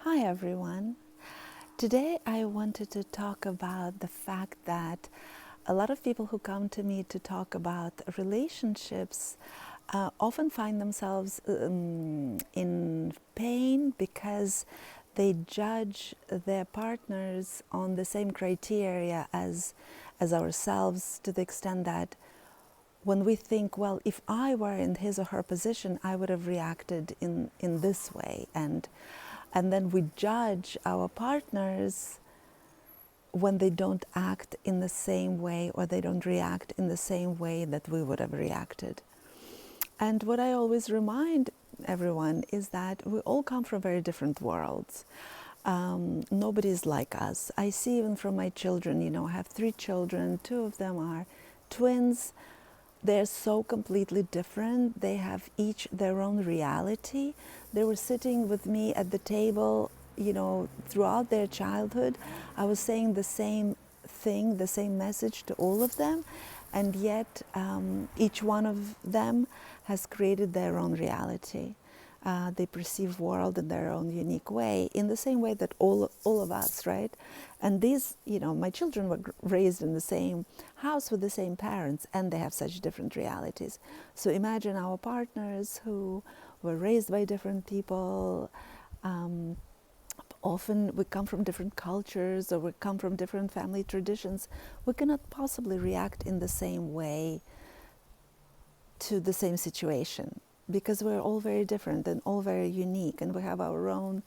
Hi everyone. Today I wanted to talk about the fact that a lot of people who come to me to talk about relationships often find themselves in pain because they judge their partners on the same criteria as ourselves, to the extent that when we think, well, if I were in his or her position, I would have reacted in this way. And then we judge our partners when they don't act in the same way, or they don't react in the same way that we would have reacted. And what I always remind everyone is that we all come from very different worlds. Nobody's like us. I see even from my children, I have 3 children, 2 of them are twins. They're so completely different. They have each their own reality. They were sitting with me at the table, throughout their childhood. I was saying the same thing, the same message to all of them, and yet each one of them has created their own reality. They perceive world in their own unique way, in the same way that all of us, right? And these, my children were raised in the same house with the same parents, and they have such different realities. So imagine our partners who were raised by different people. Often we come from different cultures, or we come from different family traditions. We cannot possibly react in the same way to the same situation, because we're all very different and all very unique, and we have our own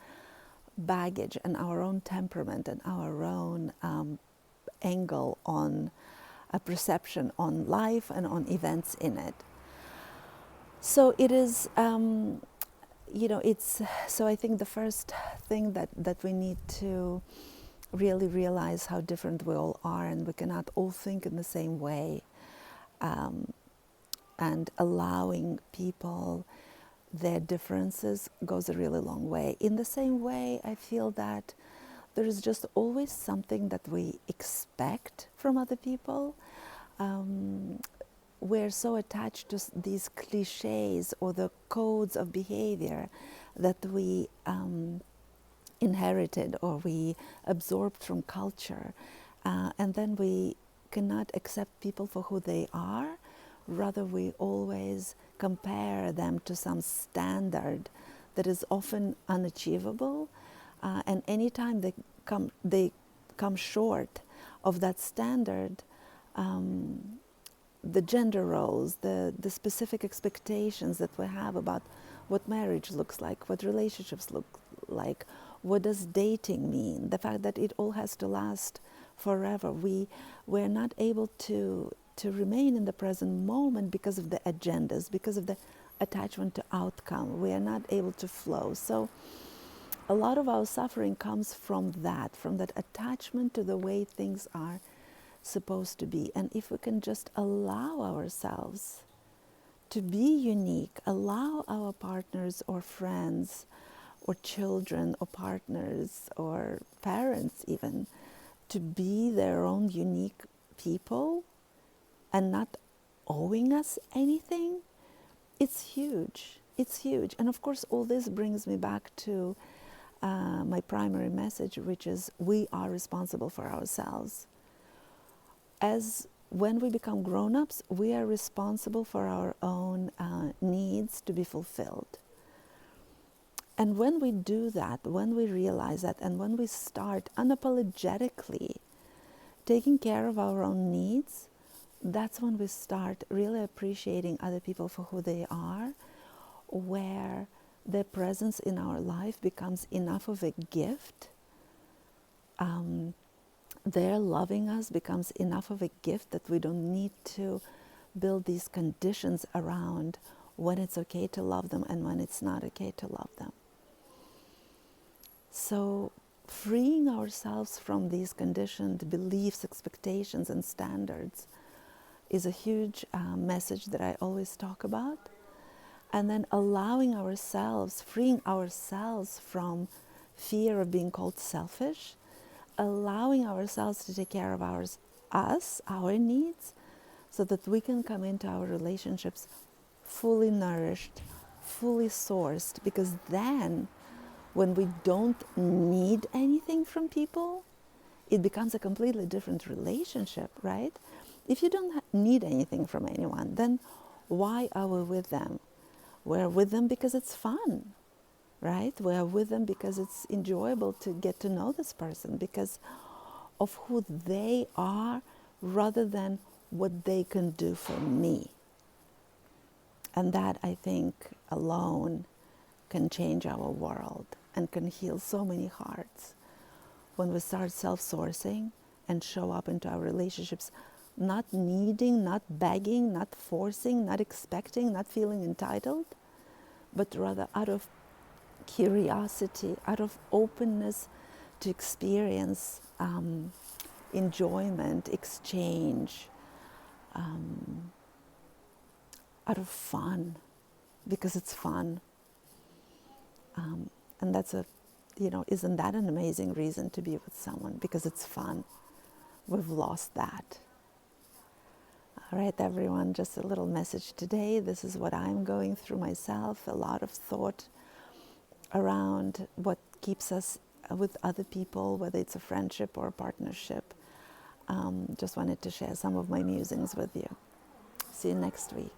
baggage and our own temperament and our own angle on a perception on life and on events in it. So it is, so I think the first thing that we need to really realize how different we all are, and we cannot all think in the same way. And allowing people their differences goes a really long way. In the same way, I feel that there is just always something that we expect from other people. We're so attached to these cliches or the codes of behavior that we inherited or we absorbed from culture. And then we cannot accept people for who they are. Rather, we always compare them to some standard that is often unachievable. And anytime they come short of that standard, the gender roles, the specific expectations that we have about what marriage looks like, what relationships look like, what does dating mean, the fact that it all has to last forever. We're not able to remain in the present moment because of the agendas, because of the attachment to outcome. We are not able to flow. So a lot of our suffering comes from that attachment to the way things are supposed to be. And if we can just allow ourselves to be unique, allow our partners or friends or children or partners or parents even to be their own unique people and not owing us anything, it's huge. It's huge. And of course, all this brings me back to my primary message, which is we are responsible for ourselves. As when we become grown-ups, we are responsible for our own needs to be fulfilled. And when we do that, when we realize that, and when we start unapologetically taking care of our own needs, that's when we start really appreciating other people for who they are, where their presence in our life becomes enough of a gift. Their loving us becomes enough of a gift that we don't need to build these conditions around when it's okay to love them and when it's not okay to love them. So freeing ourselves from these conditioned beliefs, expectations, and standards is a huge message that I always talk about. And then allowing ourselves, freeing ourselves from fear of being called selfish, allowing ourselves to take care of our needs, so that we can come into our relationships fully nourished, fully sourced, because then when we don't need anything from people, it becomes a completely different relationship, right? If you don't need anything from anyone, then why are we with them? We're with them because it's fun, right? We're with them because it's enjoyable to get to know this person, because of who they are rather than what they can do for me. And that, I think, alone can change our world and can heal so many hearts. When we start self-sourcing and show up into our relationships, not needing, not begging, not forcing, not expecting, not feeling entitled, but rather out of curiosity, out of openness to experience enjoyment, exchange, out of fun, because it's fun. And that's isn't that an amazing reason to be with someone? Because it's fun. We've lost that. All right, everyone, just a little message today. This is what I'm going through myself. A lot of thought around what keeps us with other people, whether it's a friendship or a partnership. Just wanted to share some of my musings with you. See you next week.